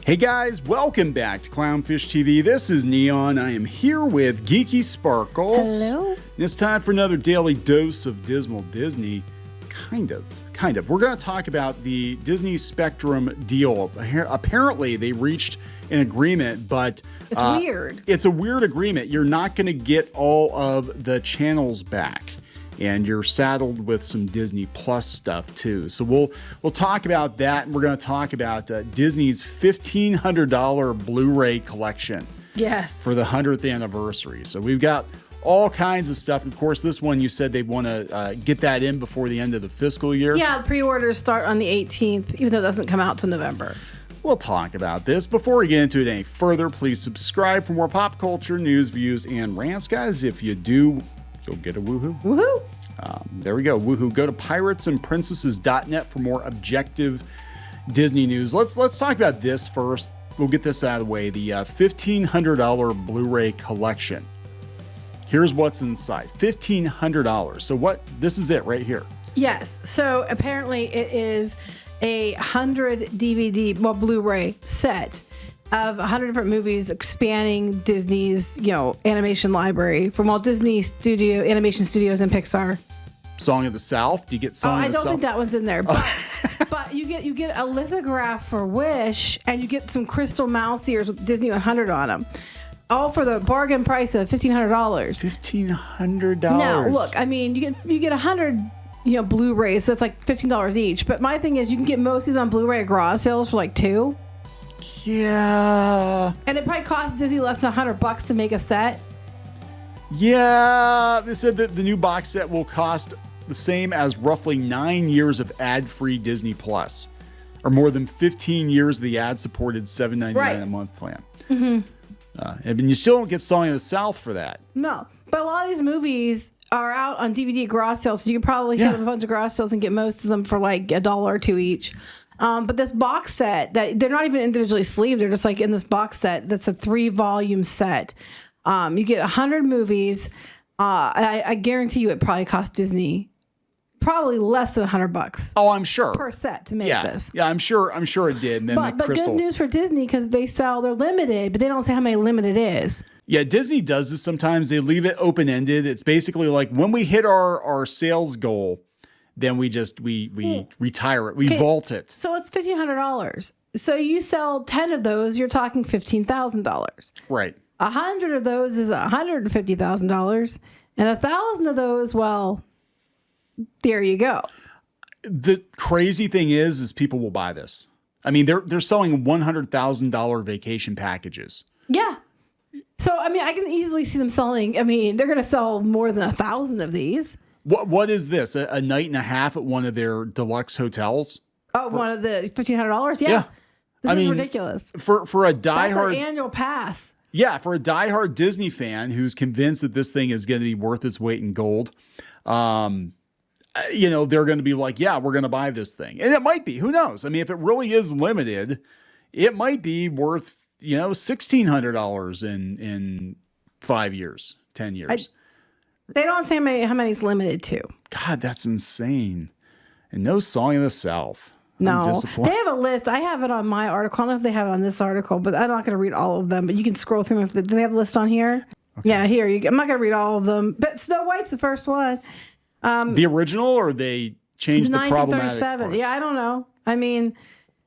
Hey guys, welcome back to Clownfish TV. This is Neon. I am here with Geeky Sparkles. Hello. And it's time for another daily dose of Dismal Disney. Kind of. We're going to talk about the Disney Spectrum deal. Apparently, they reached an agreement, but it's weird. It's a weird agreement. You're not going to get all of the channels back. And you're saddled with some Disney Plus stuff too. So we'll talk about that, and we're going to talk about Disney's $1,500 Blu-ray collection. Yes. For the 100th anniversary. So we've got all kinds of stuff. And of course, this one you said they want to get that in before the end of the fiscal year. Yeah, pre-orders start on the 18th, even though it doesn't come out till November. We'll talk about this. Before we get into it any further, please subscribe for more pop culture news, views, and rants, guys. If you do, you'll get a woohoo. Woohoo. There we go. Woohoo. Go to piratesandprincesses.net for more objective Disney news. Let's talk about this first. We'll get this out of the way. The $1,500 Blu-ray collection. Here's what's inside. $1,500. So this is it right here. Yes. So apparently it is a 100 DVD, Blu-ray set of 100 different movies spanning Disney's, animation library from Walt Disney Animation Studios and Pixar. Song of the South. Do you get Song of the South? I don't think that one's in there, but you get a lithograph for Wish, and you get some crystal mouse ears with Disney 100 on them, all for the bargain price of $1,500. $1,500. Now, look, I mean, you get 100. Blu-rays, so it's like $15 each. But my thing is, you can get most of these on Blu-ray at garage sales for like $2. Yeah. And it probably costs Disney less than $100 to make a set. Yeah. They said that the new box set will cost the same as roughly 9 years of ad-free Disney Plus, or more than 15 years of the ad-supported $7.99 a month plan. Mm-hmm. And you still don't get Song of the South for that. No. But a lot of these movies are out on DVD at garage sales, so you can probably hit a bunch of garage sales and get most of them for like $1 or $2 each. But this box set, that they're not even individually sleeved, they're just like in this box set that's a 3-volume set. You get 100 movies. I guarantee you it probably cost Disney probably less than $100. Oh, I'm sure. Per set to make this. Yeah, I'm sure it did. And then but good news for Disney, because they're limited, but they don't say how many limited is. Yeah, Disney does this sometimes. They leave it open-ended. It's basically like when we hit our sales goal, then we retire it. We vault it. So it's $1,500. So you sell 10 of those, you're talking $15,000. Right. 100 of those is $150,000, and 1,000 of those, well, there you go. The crazy thing is people will buy this. I mean, they're selling $100,000 vacation packages. Yeah. So I mean, I can easily see them selling. I mean, they're going to sell more than 1,000 of these. What is this? A night and a half at one of their deluxe hotels? Oh, one of the $1,500? Yeah. This is ridiculous. For a diehard, that's an annual pass. Yeah, for a diehard Disney fan who's convinced that this thing is going to be worth its weight in gold, they're going to be like, yeah, we're going to buy this thing. And it might be, who knows? I mean, if it really is limited, it might be worth, $1,600 in 5 years, 10 years. They don't say how many it's limited to. God, that's insane. And no Song of the South. No, they have a list. I have it on my article. I don't know if they have it on this article, but I'm not going to read all of them. But you can scroll through them. Do they have a list on here? Okay. Yeah, here. I'm not going to read all of them. But Snow White's the first one. The original, or they changed the problematic parts? Yeah, I don't know. I mean,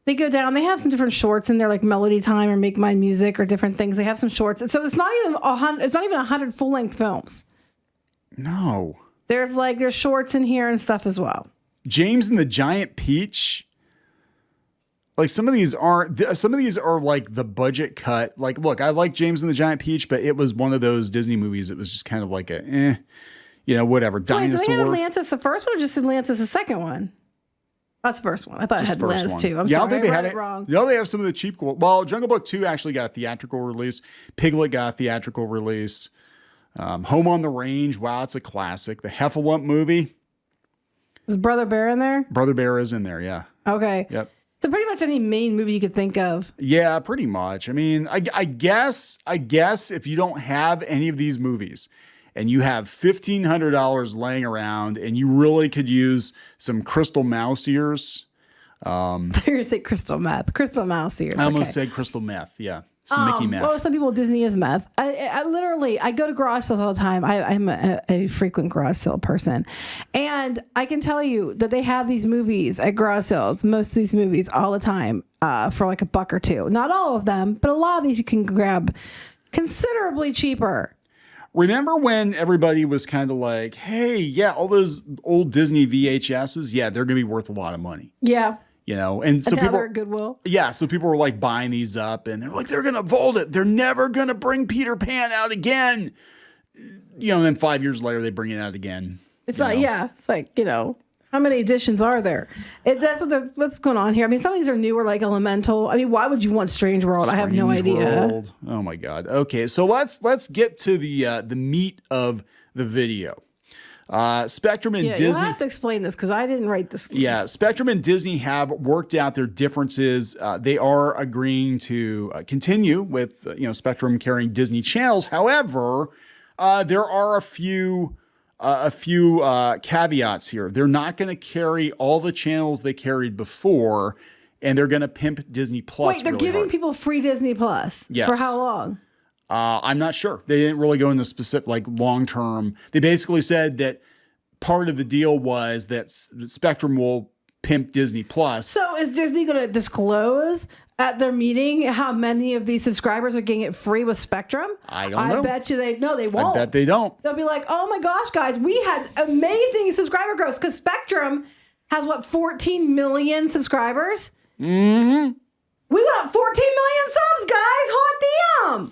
they go down. They have some different shorts in there, like Melody Time or Make My Music or different things. They have some shorts. So it's not even 100. It's not even 100 full-length films. No. There's shorts in here and stuff as well. James and the Giant Peach. Like some of these are like the budget cut. Like, look, I like James and the Giant Peach, but it was one of those Disney movies that was just kind of like whatever. Wait, Dinosaur. do they have Atlantis the first one or just Atlantis the second one? That's the first one. I thought it had Atlantis too. I'm sorry, I read it wrong. No, they have some of the cheap. Well, Jungle Book 2 actually got a theatrical release. Piglet got a theatrical release. Home on the Range. Wow, it's a classic. The Heffalump movie. Is Brother Bear in there? Brother Bear is in there, yeah. Okay. Yep. So pretty much any main movie you could think of. Yeah, pretty much. I mean, I guess if you don't have any of these movies and you have $1,500 laying around and you really could use some crystal mouse ears, You're say crystal meth, crystal mouse ears. I almost said crystal meth. Yeah. Some Mickey meth. Well, some people, Disney is meth. I literally, I go to garage sales all the time. I'm a frequent garage sale person. And I can tell you that they have these movies at garage sales, most of these movies all the time, for like $1 or $2. Not all of them, but a lot of these you can grab considerably cheaper. Remember when everybody was kind of like, hey, yeah, all those old Disney VHSs, yeah, they're going to be worth a lot of money. Yeah. You know, and so people are Goodwill. Yeah, so people were like buying these up, and they're like, they're gonna vault it. They're never gonna bring Peter Pan out again. You know, and then 5 years later, they bring it out again. It's like, yeah, it's like, you know, how many editions are there? That's what's going on here. I mean, some of these are newer, like Elemental. I mean, why would you want Strange World? I have no idea. World. Oh my God. Okay, so let's get to the meat of the video. Spectrum and Disney. You'll have to explain this because I didn't write this. Yeah, Spectrum and Disney have worked out their differences. They are agreeing to continue with Spectrum carrying Disney channels. However, there are a few caveats here. They're not going to carry all the channels they carried before, and they're going to pimp Disney Plus. Wait, they're really giving hard. people free Disney Plus. Yes. For how long? I'm not sure. They didn't really go into specific, like long term. They basically said that part of the deal was that Spectrum will pimp Disney Plus. So is Disney going to disclose at their meeting how many of these subscribers are getting it free with Spectrum? I don't know. I bet you they won't. I bet they don't. They'll be like, oh my gosh, guys, we had amazing subscriber growth because Spectrum has 14 million subscribers? Mm-hmm. We got 14 million subs, guys. Hot damn.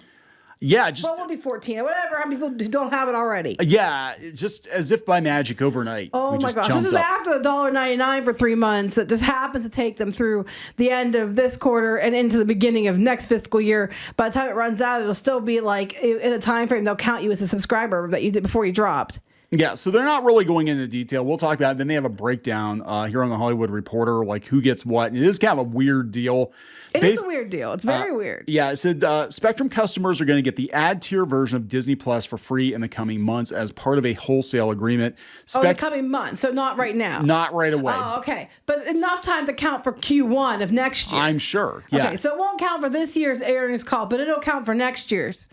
Yeah, just well, we'll be 14, whatever. How many people don't have it already? Yeah, just as if by magic overnight. Oh my gosh! This is after the $1.99 for 3 months. That just happens to take them through the end of this quarter and into the beginning of next fiscal year. By the time it runs out, it'll still be like in a time frame. They'll count you as a subscriber that you did before you dropped. Yeah, so they're not really going into detail. We'll talk about it. Then they have a breakdown here on the Hollywood Reporter, like who gets what. And it is kind of a weird deal. It is a weird deal. It's very weird. Yeah, it said Spectrum customers are going to get the ad tier version of Disney Plus for free in the coming months as part of a wholesale agreement. The coming months, so not right now. Not right away. Oh, okay. But enough time to count for Q1 of next year. I'm sure. Yeah. Okay, so it won't count for this year's earnings call, but it'll count for next year's.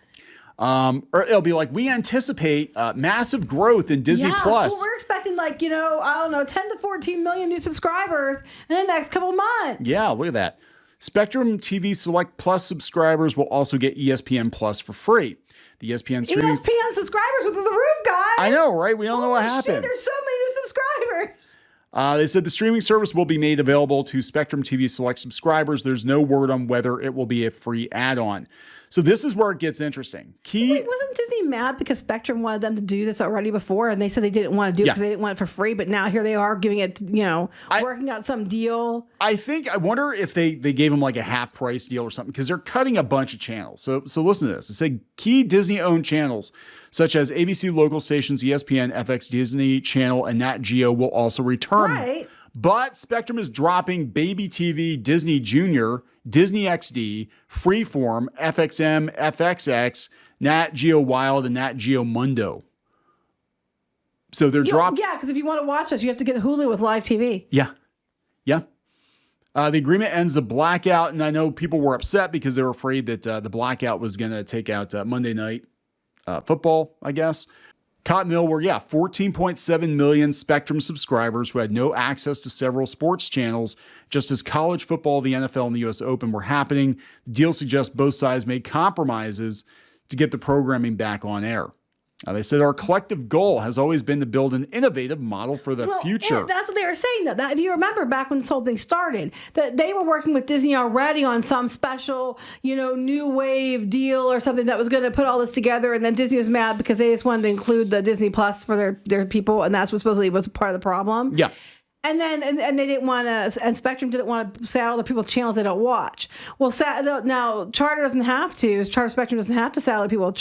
Or it'll be like, we anticipate massive growth in Disney Plus. So we're expecting 10 to 14 million new subscribers in the next couple months. Yeah, look at that. Spectrum TV Select Plus subscribers will also get ESPN Plus for free. The ESPN streaming... ESPN subscribers were through the roof, guys. I know, right? We don't know what happened. Shit, there's so many new subscribers. They said the streaming service will be made available to Spectrum TV Select subscribers. There's no word on whether it will be a free add-on. So this is where it gets interesting. Wait, wasn't Disney mad because Spectrum wanted them to do this already before, and they said they didn't want to do it because they didn't want it for free, but now here they are giving it, working out some deal. I wonder if they gave them like a half price deal or something, because they're cutting a bunch of channels. So listen to this. It said key Disney-owned channels such as ABC local stations, ESPN, FX Disney Channel, and Nat Geo will also return. Right. But Spectrum is dropping Baby TV, Disney Junior, Disney XD, Freeform, FXM, FXX, Nat Geo Wild, and Nat Geo Mundo. So they're dropping. Yeah, because if you want to watch us, you have to get Hulu with live TV. Yeah. Yeah. The agreement ends the blackout, and I know people were upset because they were afraid that the blackout was going to take out Monday night football, I guess. Cottonville were, 14.7 million Spectrum subscribers who had no access to several sports channels, just as college football, the NFL, and the U.S. Open were happening. The deal suggests both sides made compromises to get the programming back on air. They said our collective goal has always been to build an innovative model for the future. Yeah, that's what they were saying, though. That, if you remember back when this whole thing started, that they were working with Disney already on some special, new wave deal or something that was going to put all this together. And then Disney was mad because they just wanted to include the Disney Plus for their people. And that's what supposedly was part of the problem. Yeah. And then and they didn't want to, and Spectrum didn't want to saddle other people's channels they don't watch. Well, now Charter doesn't have to. Charter Spectrum doesn't have to saddle people with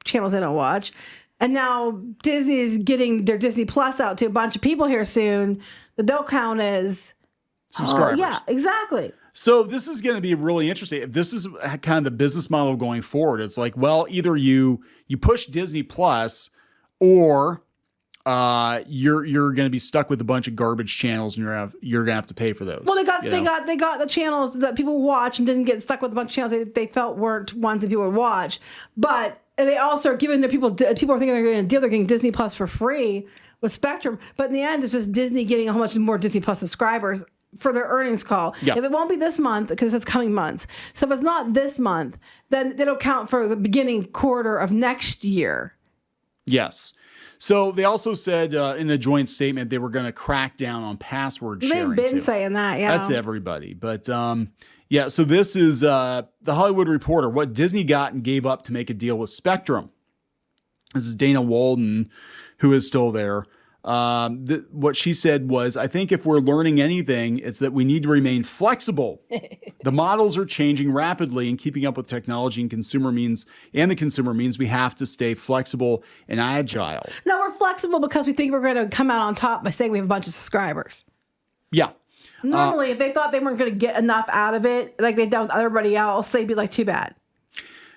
channels they don't watch. And now Disney is getting their Disney Plus out to a bunch of people here soon that they'll count as subscribers. Yeah, exactly. So this is going to be really interesting. If this is kind of the business model going forward, it's like, well, either you push Disney Plus or you're going to be stuck with a bunch of garbage channels, and you're going to have to pay for those. Well, they got the channels that people watch and didn't get stuck with a bunch of channels they felt weren't ones that people would watch. But they also are giving the people are thinking they're getting a deal. They're getting Disney Plus for free with Spectrum. But in the end, it's just Disney getting a whole bunch more Disney Plus subscribers for their earnings call. Yeah. If it won't be this month, because it's coming months. So if it's not this month, then it'll count for the beginning quarter of next year. Yes. So they also said in the joint statement they were going to crack down on password sharing. They've been saying that, yeah. That's everybody. But yeah, so this is the Hollywood Reporter, what Disney got and gave up to make a deal with Spectrum. This is Dana Walden, who is still there. What she said was, I think if we're learning anything, it's that we need to remain flexible. The models are changing rapidly, and keeping up with technology and the consumer means we have to stay flexible and agile. No, we're flexible because we think we're going to come out on top by saying we have a bunch of subscribers. Yeah. Normally, if they thought they weren't going to get enough out of it, like they've done with everybody else, they'd be like, too bad.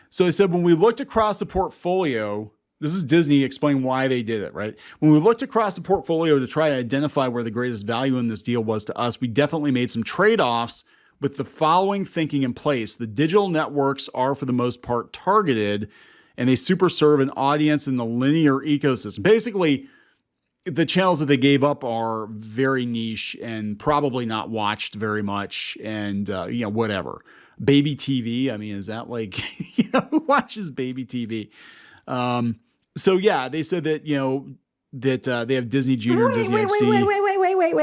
So they said, when we looked across the portfolio, this is Disney explaining why they did it, right? When we looked across the portfolio to try to identify where the greatest value in this deal was to us, we definitely made some trade-offs with the following thinking in place. The digital networks are, for the most part, targeted, and they super serve an audience in the linear ecosystem. Basically, the channels that they gave up are very niche and probably not watched very much, and whatever. Baby TV, I mean, is that like, who watches baby TV? So yeah, they said that, that they have Disney Junior, Disney XD. Wait,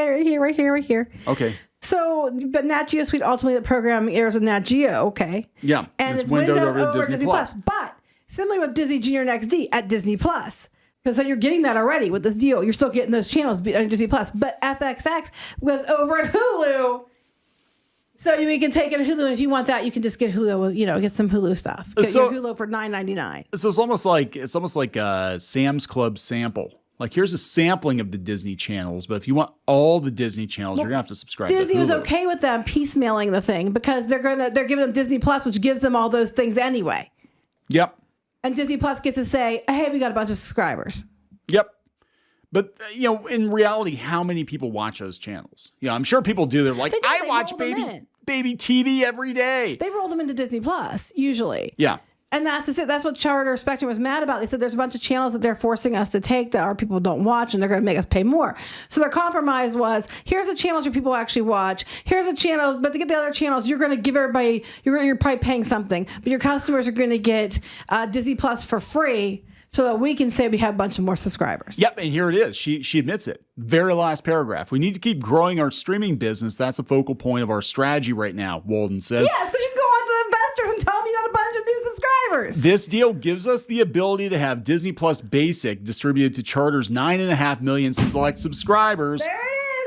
right here. Okay. So, but Nat Geo Suite ultimately the program airs on Nat Geo, okay? Yeah. And it's windowed over to Disney Plus. But similarly with Disney Junior and XD at Disney Plus. Because so you're getting that already with this deal. You're still getting those channels on Disney Plus. But FXX was over at Hulu. So you can take it to Hulu, and if you want that, you can just get Hulu. Get some Hulu stuff. Get your Hulu for $9.99. So it's almost like a Sam's Club sample. Like, here's a sampling of the Disney channels, but if you want all the Disney channels, you're gonna have to subscribe. Disney to Hulu. was okay with them piecemealing the thing because they're giving them Disney Plus, which gives them all those things anyway. Yep. And Disney Plus gets to say, "Hey, we got a bunch of subscribers." Yep. But, in reality, how many people watch those channels? I'm sure people do. They're like, I watch baby TV every day. They roll them into Disney Plus, usually. Yeah. And that's it. That's what Charter Spectrum was mad about. They said there's a bunch of channels that they're forcing us to take that our people don't watch, and they're going to make us pay more. So their compromise was, here's the channels your people actually watch. Here's the channels, but to get the other channels, you're going to give everybody, you're probably paying something, but your customers are going to get Disney Plus for free, so that we can say we have a bunch of more subscribers. Yep, and here it is. She admits it. Very last paragraph. We need to keep growing our streaming business. That's a focal point of our strategy right now, Walden says. Yes, because you can go on to the investors and tell them you got a bunch of new subscribers. This deal gives us the ability to have Disney Plus Basic distributed to Charter's 9.5 million select subscribers. There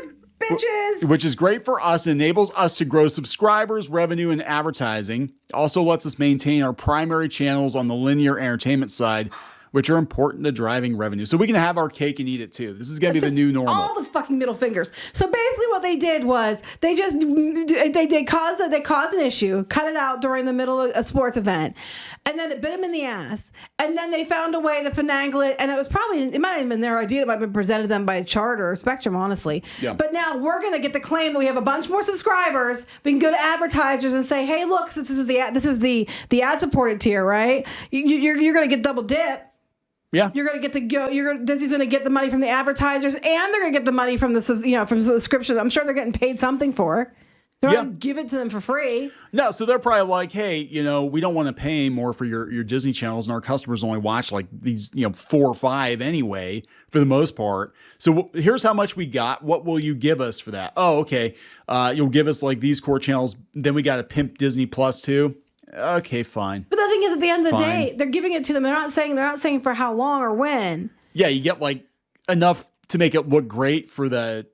it is, bitches. Which is great for us and enables us to grow subscribers, revenue, and advertising. Also lets us maintain our primary channels on the linear entertainment side, which are important to driving revenue. So we can have our cake and eat it too. This is going to be the new normal. All the fucking middle fingers. So basically what they did was they caused an issue, cut it out during the middle of a sports event, and then it bit them in the ass. And then they found a way to finagle it. And it might have been their idea. It might have been presented to them by Charter or Spectrum, honestly. Yeah. But now we're going to get the claim that we have a bunch more subscribers. We can go to advertisers and say, hey, look, this is the ad supported tier, right? You're going to get double dip. Yeah, you're gonna get to go. Disney's gonna get the money from the advertisers, and they're gonna get the money from from the subscription. I'm sure they're getting paid something for it. They're not gonna give it to them for free. No, so they're probably like, hey, we don't want to pay more for your Disney channels, and our customers only watch like these 4 or 5 anyway, for the most part. So here's how much we got. What will you give us for that? Oh, okay. You'll give us like these core channels. Then we got to pimp Disney Plus too. Okay, fine. But the thing is, at the end of the day, they're giving it to them. They're not saying for how long or when. Yeah, you get like enough to make it look great for the.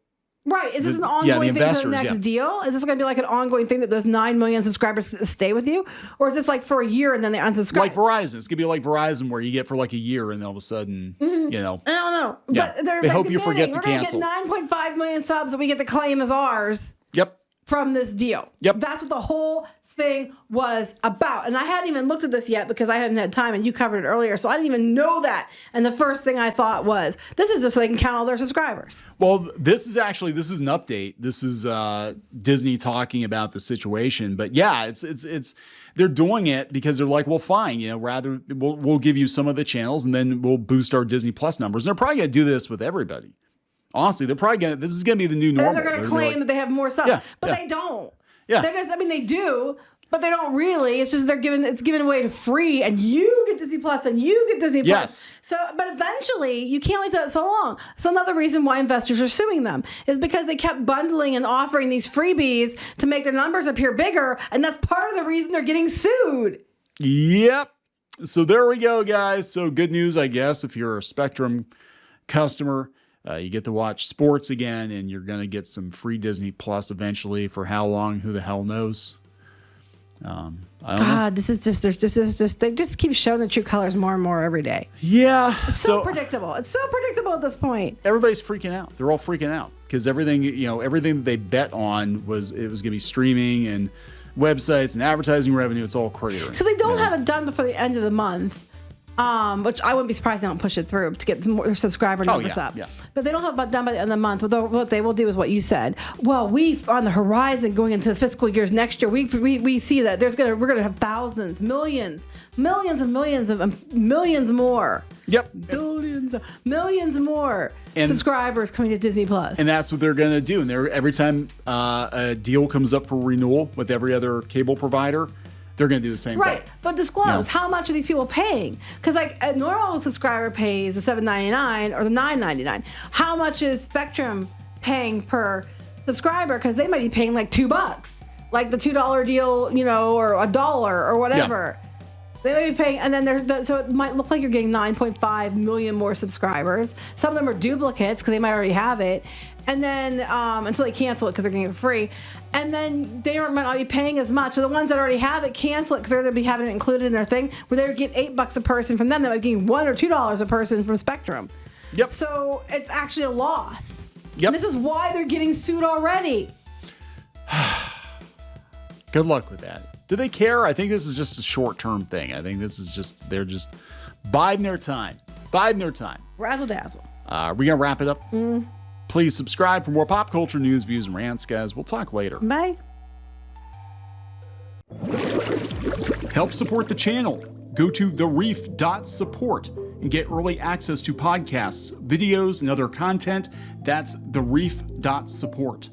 Right. Is this an ongoing thing for the next deal? Is this going to be like an ongoing thing that those 9 million subscribers stay with you? Or is this like for a year and then they unsubscribe? Like Verizon. It's going to be like Verizon where you get for like a year and then all of a sudden, I don't know. Yeah. But they hope you forget to cancel. We're going to get 9.5 million subs that we get to claim as ours. Yep. from this deal. Yep. That's what the whole thing was about. And I hadn't even looked at this yet because I hadn't had time, and you covered it earlier. So I didn't even know that. And the first thing I thought was, this is just so they can count all their subscribers. Well, this is an update. This is Disney talking about the situation. But yeah, it's they're doing it because they're like, well, fine, rather we'll give you some of the channels and then we'll boost our Disney Plus numbers. And they're probably going to do this with everybody. Honestly, this is going to be the new normal. And they're going to claim that they have more stuff, but they don't. Yeah. They do, but they don't really. It's just it's given away to free, and you get Disney Plus and you get Disney Plus. Yes. So, but eventually you can't leave that so long. So another reason why investors are suing them is because they kept bundling and offering these freebies to make their numbers appear bigger, and that's part of the reason they're getting sued. Yep. So there we go, guys. So good news, I guess, if you're a Spectrum customer. You get to watch sports again, and you're going to get some free Disney Plus eventually. For how long? Who the hell knows? I don't know. This is just they just keep showing the true colors more and more every day. Yeah. It's so predictable. It's so predictable at this point. Everybody's freaking out. They're all freaking out because everything that they bet on was going to be streaming and websites and advertising revenue. It's all cratering. So they don't have it done before the end of the month. Which I wouldn't be surprised they don't push it through to get more subscriber numbers up. Yeah. But they don't have it done by the end of the month. What they will do is what you said. Well, on the horizon going into the fiscal years next year, we see that we're gonna have thousands, millions more. Yep. Millions more subscribers coming to Disney Plus. And that's what they're going to do. And every time a deal comes up for renewal with every other cable provider, they're going to do the same thing. Right, but disclose how much are these people paying? Because like a normal subscriber pays the $7.99 or the $9.99. How much is Spectrum paying per subscriber? Because they might be paying like $2, like the $2 deal, or $1 or whatever. Yeah. They might be paying, and then so it might look like you're getting 9.5 million more subscribers. Some of them are duplicates because they might already have it, and then until they cancel it because they're getting it free. And then they might not be paying as much. So the ones that already have it, cancel it because they're going to be having it included in their thing. Where they would get $8 a person from them, they would get $1 or $2 a person from Spectrum. Yep. So it's actually a loss. Yep. And this is why they're getting sued already. Good luck with that. Do they care? I think this is just a short-term thing. I think this is they're just biding their time. Razzle dazzle. Are we going to wrap it up? Please subscribe for more pop culture news, views, and rants, guys. We'll talk later. Bye. Help support the channel. Go to thereef.support and get early access to podcasts, videos, and other content. That's thereef.support.